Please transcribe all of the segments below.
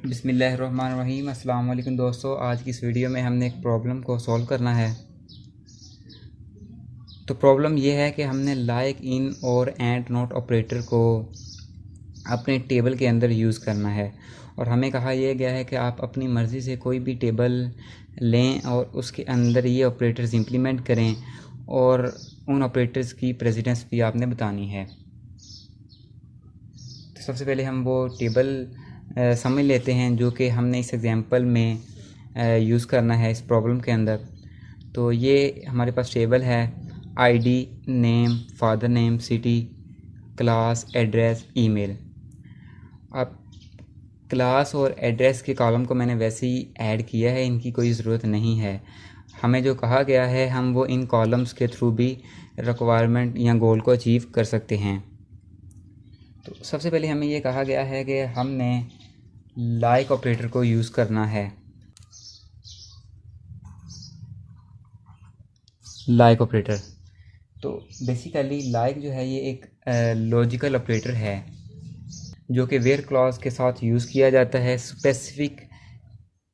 बिस्मिल्लाहिर्रहमानिर्रहीम। अस्सलाम वालेकुम दोस्तों, आज की इस वीडियो में हमने एक प्रॉब्लम को सॉल्व करना है। तो प्रॉब्लम ये है कि हमने लाइक, इन और एंड नॉट ऑपरेटर को अपने टेबल के अंदर यूज़ करना है और हमें कहा यह गया है कि आप अपनी मर्ज़ी से कोई भी टेबल लें और उसके अंदर ये ऑपरेटर्स इम्प्लीमेंट करें और उन ऑपरेटर्स की प्रेसिडेंस भी आपने बतानी है। तो सबसे पहले हम वो टेबल समझ लेते हैं जो कि हमने इस एग्ज़ाम्पल में यूज़ करना है इस प्रॉब्लम के अंदर। तो ये हमारे पास टेबल है ID, name, father name, city, class, address, email. अब क्लास और एड्रेस के कॉलम को मैंने वैसे ही ऐड किया है, इनकी कोई ज़रूरत नहीं है। हमें जो कहा गया है हम वो इन कॉलम्स के थ्रू भी रिक्वायरमेंट या गोल को अचीव कर सकते हैं। तो सबसे पहले हमें ये कहा गया है कि हमने लाइक ऑपरेटर को यूज़ करना है। लाइक ऑपरेटर तो बेसिकली लाइक जो है ये एक लॉजिकल ऑपरेटर है जो कि वेयर क्लॉज के साथ यूज़ किया जाता है स्पेसिफिक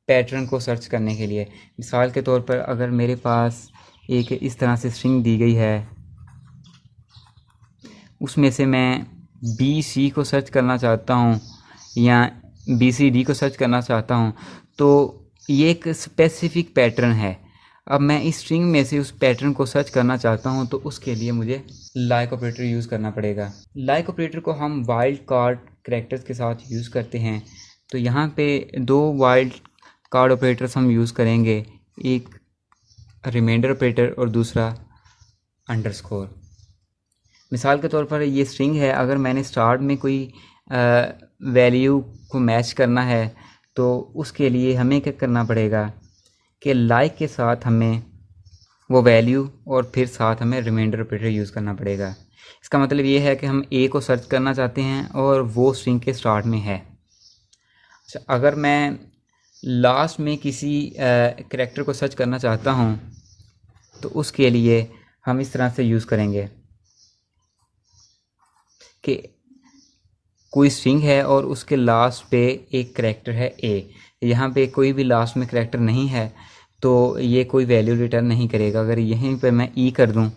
पैटर्न को सर्च करने के लिए। मिसाल के तौर पर अगर मेरे पास एक इस तरह से स्ट्रिंग दी गई है, उसमें से मैं बी सी को सर्च करना चाहता हूँ या बी सी डी को सर्च करना चाहता हूँ, तो ये एक स्पेसिफिक पैटर्न है। अब मैं इस स्ट्रिंग में से उस पैटर्न को सर्च करना चाहता हूँ तो उसके लिए मुझे लाइक ऑपरेटर यूज़ करना पड़ेगा। लाइक ऑपरेटर को हम वाइल्ड कार्ड करैक्टर्स के साथ यूज़ करते हैं। तो यहाँ पे दो वाइल्ड कार्ड ऑपरेटर्स हम यूज़ करेंगे, एक रिमाइंडर ऑपरेटर और दूसरा अंडरस्कोर। मिसाल के तौर पर ये स्ट्रिंग है, अगर मैंने स्टार्ट में कोई वैल्यू को मैच करना है तो उसके लिए हमें क्या करना पड़ेगा कि लाइक के साथ हमें वो वैल्यू और फिर साथ हमें रिमाइंडर ऑपरेटर यूज़ करना पड़ेगा। इसका मतलब ये है कि हम ए को सर्च करना चाहते हैं और वो स्ट्रिंग के स्टार्ट में है। अच्छा, अगर मैं लास्ट में किसी करैक्टर को सर्च करना चाहता हूँ तो उसके लिए हम इस तरह से यूज़ करेंगे कि कोई स्ट्रिंग है और उसके लास्ट पे एक करैक्टर है ए। यहाँ पे कोई भी लास्ट में करैक्टर नहीं है तो ये कोई वैल्यू रिटर्न नहीं करेगा। अगर यहीं पे मैं ई कर दूँ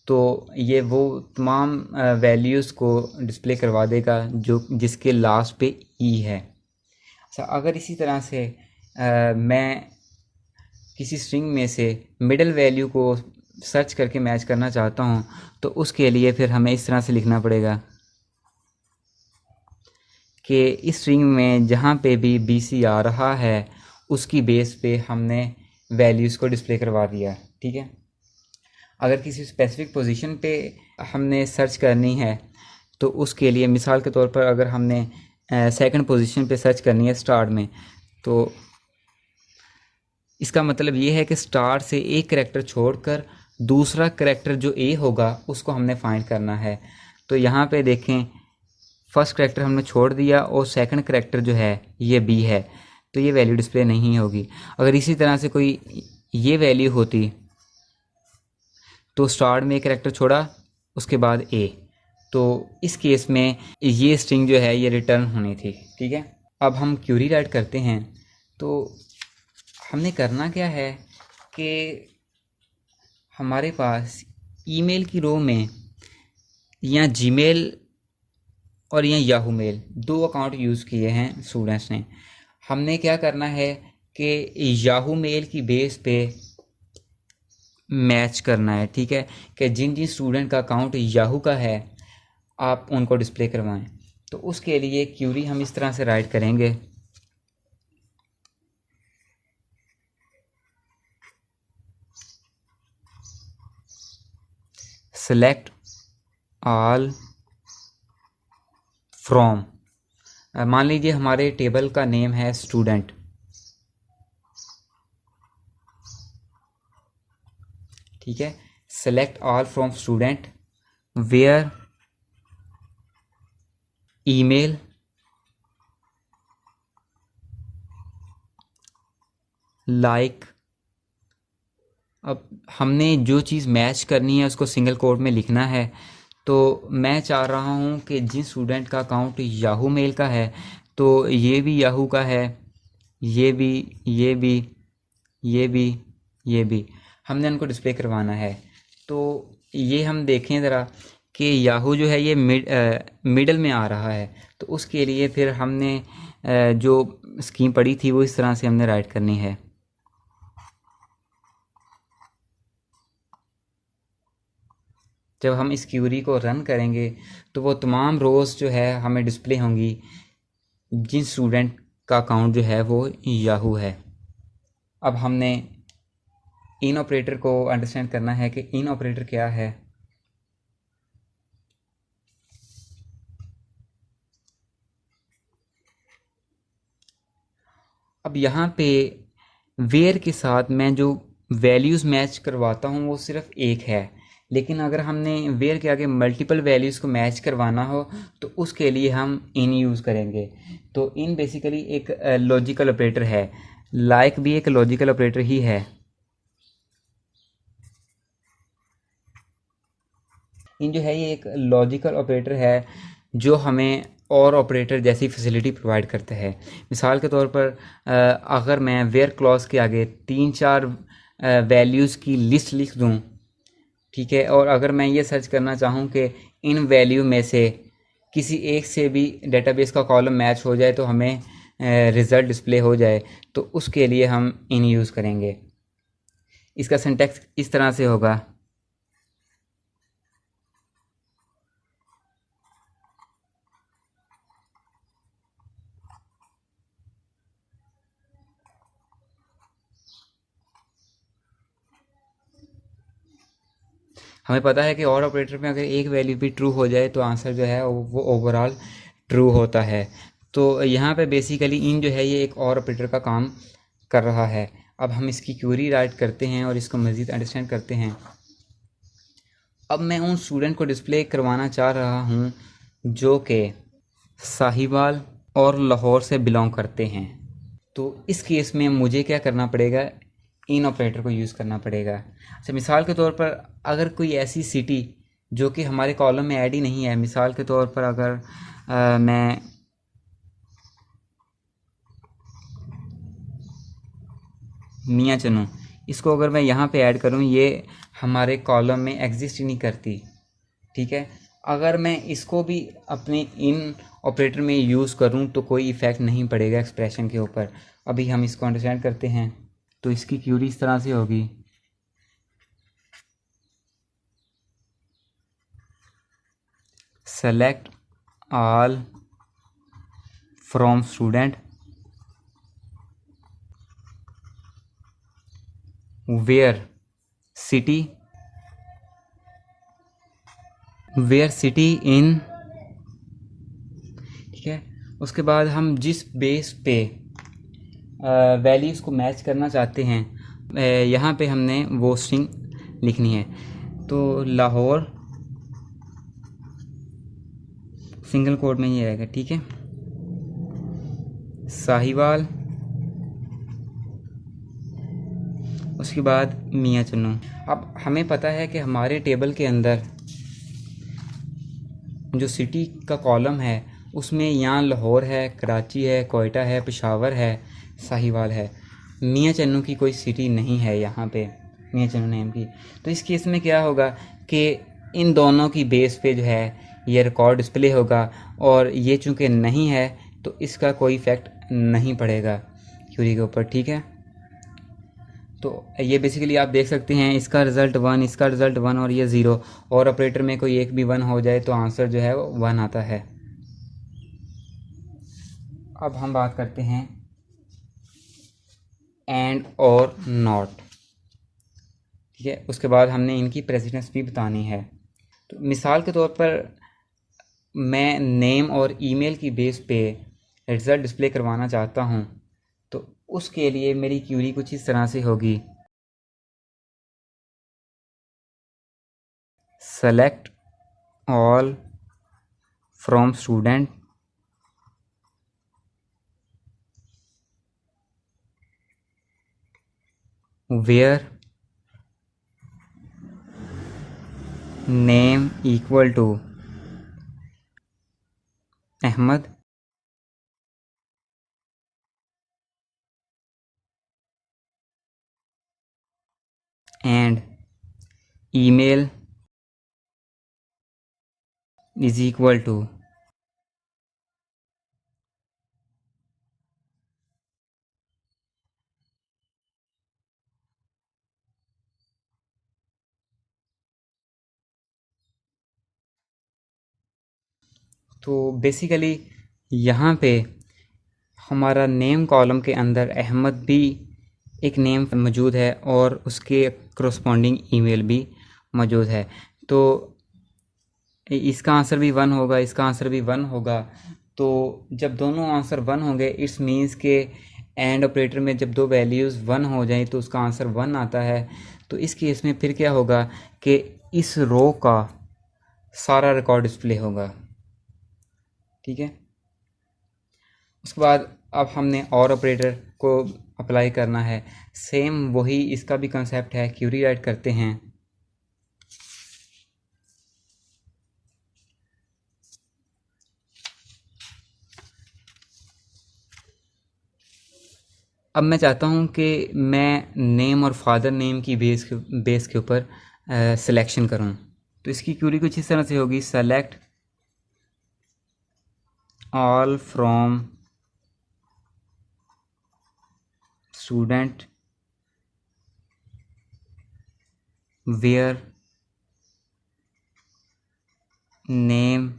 तो ये वो तमाम वैल्यूज़ को डिस्प्ले करवा देगा जो जिसके लास्ट पे ई है। अच्छा, अगर इसी तरह से मैं किसी स्ट्रिंग में से मिडल वैल्यू को सर्च करके मैच करना चाहता हूँ तो उसके लिए फिर हमें इस तरह से लिखना पड़ेगा कि इस स्ट्रिंग में जहाँ पे भी बी सी आ रहा है उसकी बेस पे हमने वैल्यूज़ को डिस्प्ले करवा दिया। ठीक है, अगर किसी स्पेसिफिक पोजीशन पे हमने सर्च करनी है तो उसके लिए मिसाल के तौर पर अगर हमने सेकंड पोजीशन पे सर्च करनी है स्टार्ट में, तो इसका मतलब ये है कि स्टार्ट से एक करैक्टर छोड़कर दूसरा करैक्टर जो ए होगा उसको हमने फाइंड करना है। तो यहाँ पे देखें, फर्स्ट करैक्टर हमने छोड़ दिया और सेकंड करैक्टर जो है ये बी है, तो ये वैल्यू डिस्प्ले नहीं होगी। अगर इसी तरह से कोई ये वैल्यू होती तो स्टार्ट में एक करैक्टर छोड़ा उसके बाद ए, तो इस केस में ये स्ट्रिंग जो है ये रिटर्न होनी थी। ठीक है, अब हम क्यूरी राइट करते हैं। तो हमने करना क्या है कि हमारे पास ईमेल की रो में या जीमेल और या याहू मेल दो अकाउंट यूज़ किए हैं स्टूडेंट्स ने। हमने क्या करना है कि याहू मेल की बेस पे मैच करना है। ठीक है, कि जिन जिन स्टूडेंट का अकाउंट याहू का है आप उनको डिस्प्ले करवाएं। तो उसके लिए क्यूरी हम इस तरह से राइट करेंगे, सेलेक्ट ऑल फ्रॉम, मान लीजिए हमारे टेबल का नेम है स्टूडेंट। ठीक है, select all from student where email like. अब हमने जो चीज़ मैच करनी है उसको सिंगल कोट में लिखना है। तो मैं चाह रहा हूँ कि जिन स्टूडेंट का अकाउंट याहू मेल का है तो ये भी याहू का है, ये भी, ये भी, ये भी, ये भी, हमने उनको डिस्प्ले करवाना है। तो ये हम देखें ज़रा कि याहू जो है ये मिडल में आ रहा है, तो उसके लिए फिर हमने जो स्कीम पढ़ी थी वो इस तरह से हमने राइट करनी है। जब हम इस क्यूरी को रन करेंगे तो वो तमाम रोज़ जो है हमें डिस्प्ले होंगी जिन स्टूडेंट का अकाउंट जो है वो याहू है। अब हमने इन ऑपरेटर को अंडरस्टैंड करना है कि इन ऑपरेटर क्या है। अब यहाँ पे वेयर के साथ मैं जो वैल्यूज़ मैच करवाता हूँ वो सिर्फ एक है, लेकिन अगर हमने वेयर के आगे मल्टीपल वैल्यूज़ को मैच करवाना हो तो उसके लिए हम इन यूज़ करेंगे। तो इन बेसिकली एक लॉजिकल ऑपरेटर है, लाइक भी एक लॉजिकल ऑपरेटर ही है। इन जो है ये एक लॉजिकल ऑपरेटर है जो हमें और ऑपरेटर जैसी फैसिलिटी प्रोवाइड करता है। मिसाल के तौर पर अगर मैं वेयर क्लॉज के आगे 3-4 वैल्यूज़ की लिस्ट लिख दूं, ठीक है, और अगर मैं ये सर्च करना चाहूँ कि इन वैल्यू में से किसी एक से भी डेटाबेस का कॉलम मैच हो जाए तो हमें रिज़ल्ट डिस्प्ले हो जाए, तो उसके लिए हम इन यूज़ करेंगे। इसका सिंटैक्स इस तरह से होगा। हमें पता है कि और ऑपरेटर में अगर एक वैल्यू भी ट्रू हो जाए तो आंसर जो है वो ओवरऑल ट्रू होता है। तो यहाँ पे बेसिकली इन जो है ये एक और ऑपरेटर का काम कर रहा है। अब हम इसकी क्यूरी राइट करते हैं और इसको मज़ीद अंडरस्टैंड करते हैं। अब मैं उन स्टूडेंट को डिस्प्ले करवाना चाह रहा हूँ जो कि साहिवाल और लाहौर से बिलोंग करते हैं। तो इस केस में मुझे क्या करना पड़ेगा, इन ऑपरेटर को यूज़ करना पड़ेगा। अच्छा, मिसाल के तौर पर अगर कोई ऐसी सिटी जो कि हमारे कॉलम में ऐड ही नहीं है, मिसाल के तौर पर अगर मैं मियाँ चनूँ, इसको अगर मैं यहाँ पे ऐड करूँ, ये हमारे कॉलम में एग्जिस्ट ही नहीं करती, ठीक है। अगर मैं इसको भी अपने इन ऑपरेटर में यूज़ करूँ तो कोई इफ़ेक्ट नहीं पड़ेगा एक्सप्रेशन के ऊपर। अभी हम इसको अंडरस्टैंड करते हैं। तो इसकी क्यूरी इस तरह से होगी, select all from student where city in, ठीक है। उसके बाद हम जिस बेस पे वैल्यूज़ को मैच करना चाहते हैं, यहाँ पे हमने वो स्ट्रिंग लिखनी है। तो लाहौर सिंगल कोड में ही रहेगा, ठीक है। साहिवाल, उसके बाद मियाँ चन्नू। अब हमें पता है कि हमारे टेबल के अंदर जो सिटी का कॉलम है उसमें यहाँ लाहौर है, कराची है, कोयटा है, पेशावर है, साहिवाल है। मियाँ चन्नू की कोई सिटी नहीं है यहाँ पे, मियाँ चन्नू नेम की। तो इस केस में क्या होगा कि इन दोनों की बेस पे जो है ये रिकॉर्ड डिस्प्ले होगा, और ये चूँकि नहीं है तो इसका कोई इफ़ेक्ट नहीं पड़ेगा क्यूरी के ऊपर, ठीक है। तो ये बेसिकली आप देख सकते हैं इसका रिज़ल्ट 1, इसका रिज़ल्ट 1 और ये 0, और ऑपरेटर में कोई एक भी 1 हो जाए तो आंसर जो है वो 1 आता है। अब हम बात करते हैं एंड और नॉट, ठीक है। उसके बाद हमने इनकी प्रेसिडेंस भी बतानी है। तो मिसाल के तौर पर मैं नेम और ईमेल की बेस पे रिज़ल्ट डिस्प्ले करवाना चाहता हूँ, तो उसके लिए मेरी क्यूरी कुछ इस तरह से होगी, select all from student where name equal to Ahmed and email is equal to तो बेसिकली यहाँ पे हमारा नेम कॉलम के अंदर अहमद भी एक नेम मौजूद है और उसके करस्पॉन्डिंग ईमेल भी मौजूद है। तो इसका आंसर भी 1 होगा, इसका आंसर भी 1 होगा। तो जब दोनों आंसर 1 होंगे इट्स मीन्स के एंड ऑपरेटर में जब दो वैल्यूज़ 1 हो जाएं तो उसका आंसर 1 आता है। तो इस केस में फिर क्या होगा कि इस रो का सारा रिकॉर्ड डिस्प्ले होगा। ठीक है, उसके बाद अब हमने और ऑपरेटर को अप्लाई करना है। सेम वही इसका भी कंसेप्ट है, क्यूरी राइट करते हैं। अब मैं चाहता हूँ कि मैं नेम और फादर नेम की बेस के ऊपर सिलेक्शन करूँ। तो इसकी क्यूरी कुछ इस तरह से होगी, select all from student where name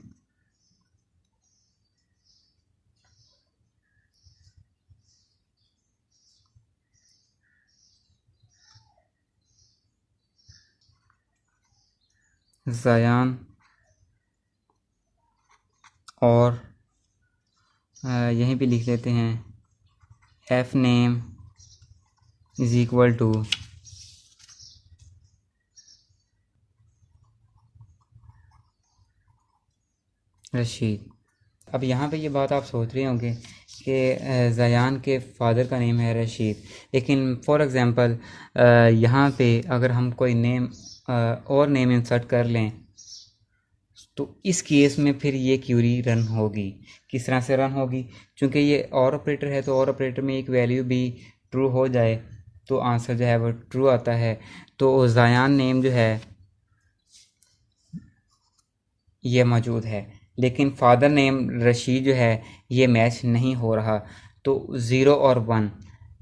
Zayan और यहीं पे लिख लेते हैं F name is equal to Rashid. अब यहाँ पे ये बात आप सोच रहे होंगे कि ज़यान के फादर का नेम है रशीद, लेकिन फॉर एग्ज़ाम्पल यहाँ पे अगर हम कोई नेम और नेम इंसर्ट कर लें तो इस केस में फिर ये क्यूरी रन होगी। किस तरह से रन होगी, क्योंकि ये और ऑपरेटर है तो और ऑपरेटर में एक वैल्यू भी ट्रू हो जाए तो आंसर जो है वो ट्रू आता है। तो ज़यान नेम जो है ये मौजूद है, लेकिन फादर नेम रशीद जो है ये मैच नहीं हो रहा। तो 0 और 1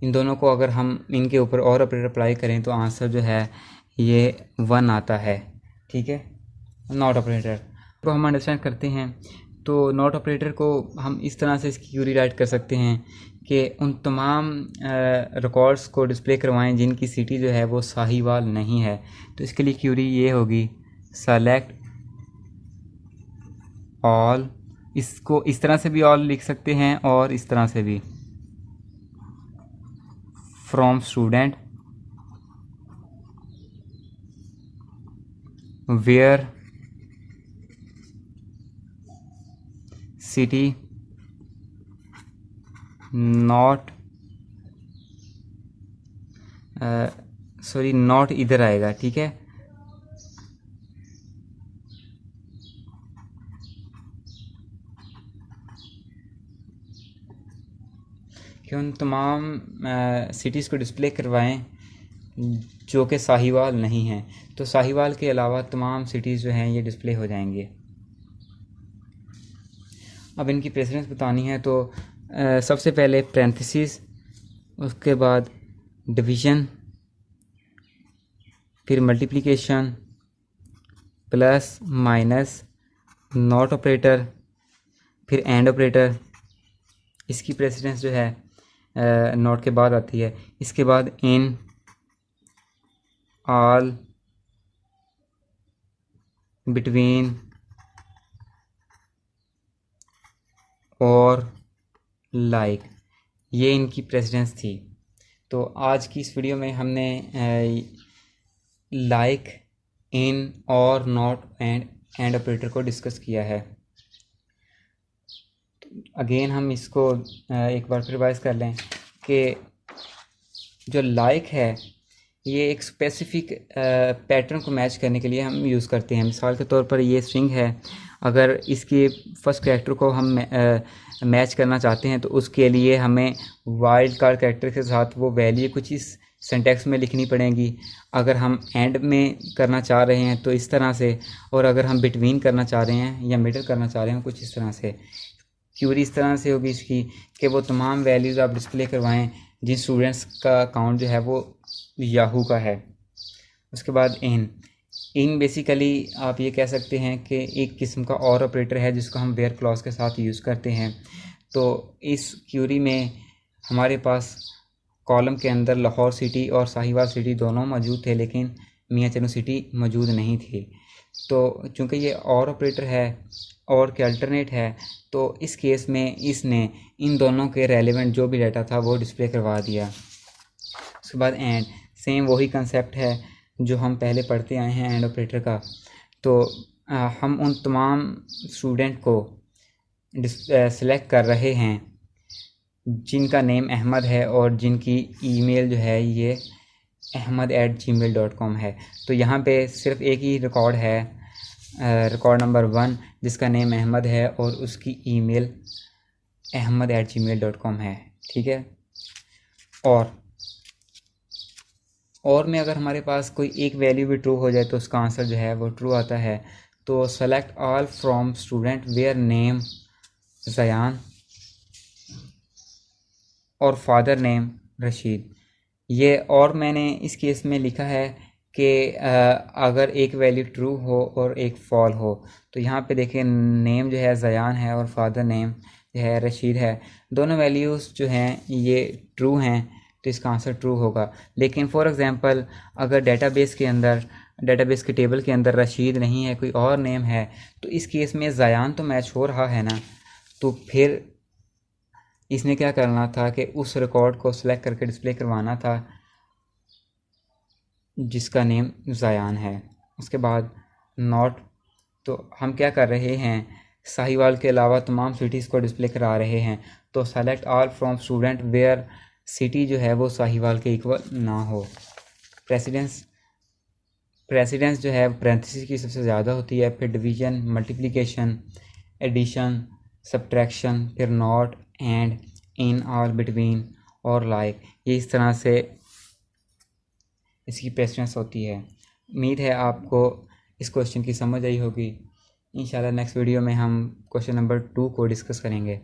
इन दोनों को अगर हम इनके ऊपर और ऑपरेटर अप्लाई करें तो आंसर जो है ये 1 आता है। ठीक है, नॉट ऑपरेटर को हम अंडरस्टैंड करते हैं। तो नॉट ऑपरेटर को हम इस तरह से इसकी क्यूरी राइट कर सकते हैं कि उन तमाम रिकॉर्ड्स को डिस्प्ले करवाएं जिनकी सिटी जो है वो साहिवाल नहीं है। तो इसके लिए क्यूरी ये होगी, सेलेक्ट ऑल, इसको इस तरह से भी ऑल लिख सकते हैं और इस तरह से भी, from student where city not sorry not इधर आएगा। ठीक है, कि उन तमाम सिटीज़ को डिस्प्ले करवाएं जो कि साहिवाल नहीं हैं। तो साहिवाल के अलावा तमाम सिटीज़ जो हैं ये डिस्प्ले हो जाएंगे। अब इनकी प्रेसिडेंस बतानी है तो सबसे पहले पैरेंथेसिस, उसके बाद डिवीज़न, फिर multiplication, plus minus, not operator, फिर एंड ऑपरेटर। इसकी प्रेसिडेंस जो है नॉट के बाद आती है। इसके बाद इन, ऑल, बिटवीन और लाइक, ये इनकी प्रेसिडेंस थी। तो आज की इस वीडियो में हमने लाइक, इन और नॉट एंड ऑपरेटर को डिस्कस किया है। अगेन हम इसको एक बार फिर रिवाइज कर लें कि जो लाइक है ये एक स्पेसिफिक पैटर्न को मैच करने के लिए हम यूज़ करते हैं। मिसाल के तौर पर ये स्ट्रिंग है, अगर इसके फर्स्ट कैरेक्टर को हम मैच करना चाहते हैं तो उसके लिए हमें वाइल्ड कार्ड कैरेक्टर के साथ वो वैल्यू कुछ इस सिंटैक्स में लिखनी पड़ेंगी। अगर हम एंड में करना चाह रहे हैं तो इस तरह से, और अगर हम बिटवीन करना चाह रहे हैं या मिडल करना चाह रहे हैं कुछ इस तरह से। क्यूरी इस तरह से होगी इसकी कि वो तमाम वैल्यूज़ आप डिस्प्ले करवाएं जिन स्टूडेंट्स का अकाउंट जो है वो याहू का है। उसके बाद इन बेसिकली आप ये कह सकते हैं कि एक किस्म का और ऑपरेटर है जिसको हम वेयर क्लॉज के साथ यूज़ करते हैं। तो इस क्यूरी में हमारे पास कॉलम के अंदर लाहौर सिटी और साहिवाल सिटी दोनों मौजूद थे, लेकिन मियां चनू सिटी मौजूद नहीं थी। तो चूँकि ये और ऑपरेटर है और के अल्टरनेट है, तो इस केस में इसने इन दोनों के रेलेवेंट जो भी डाटा था वो डिस्प्ले करवा दिया। उसके बाद एंड, सेम वही कंसेप्ट है जो हम पहले पढ़ते आए हैं एंड ऑपरेटर का। तो हम उन तमाम स्टूडेंट को सेलेक्ट कर रहे हैं जिनका नेम अहमद है और जिनकी ईमेल जो है ये ahmad@gmail.com है। तो यहाँ पे सिर्फ एक ही रिकॉर्ड है, रिकॉर्ड नंबर 1, जिसका नेम अहमद है और उसकी ईमेल ahmad@gmail.com है। ठीक है। और में अगर हमारे पास कोई एक वैल्यू भी ट्रू हो जाए तो उसका आंसर जो है वो ट्रू आता है। तो select all from student where name Zayan और फादर नेम रशीद। ये और मैंने इस केस में लिखा है कि अगर एक वैल्यू ट्रू हो और एक फॉल हो। तो यहाँ पे देखें नेम जो है ज़यान है और फादर नेम जो है रशीद है। दोनों वैल्यूज़ जो हैं ये ट्रू हैं, तो इसका आंसर ट्रू होगा। लेकिन फॉर एग्ज़ाम्पल अगर डेटाबेस के टेबल के अंदर रशीद नहीं है, कोई और नेम है, तो इस केस में ज़यान तो मैच हो रहा है ना। तो फिर इसने क्या करना था कि उस रिकॉर्ड को सिलेक्ट करके डिस्प्ले करवाना था जिसका नेम ज़यान है। उसके बाद नॉट, तो हम क्या कर रहे हैं, साहिवाल के अलावा तमाम सिटीज़ को डिस्प्ले करा रहे हैं। तो select all from student where city जो है वो साहिवाल के इक्वल ना हो। प्रेसिडेंस जो है पैरेंथेसिस की सबसे ज़्यादा होती है, फिर डिवीज़न, मल्टीप्लिकेशन, एडिशन, सब्ट्रैक्शन, फिर not, and, in, all, between और लाइक। ये इस तरह से इसकी प्रेसिडेंस होती है। उम्मीद है आपको इस क्वेश्चन की समझ आई होगी। इंशाल्लाह नेक्स्ट वीडियो में हम क्वेश्चन नंबर 2 को डिस्कस करेंगे।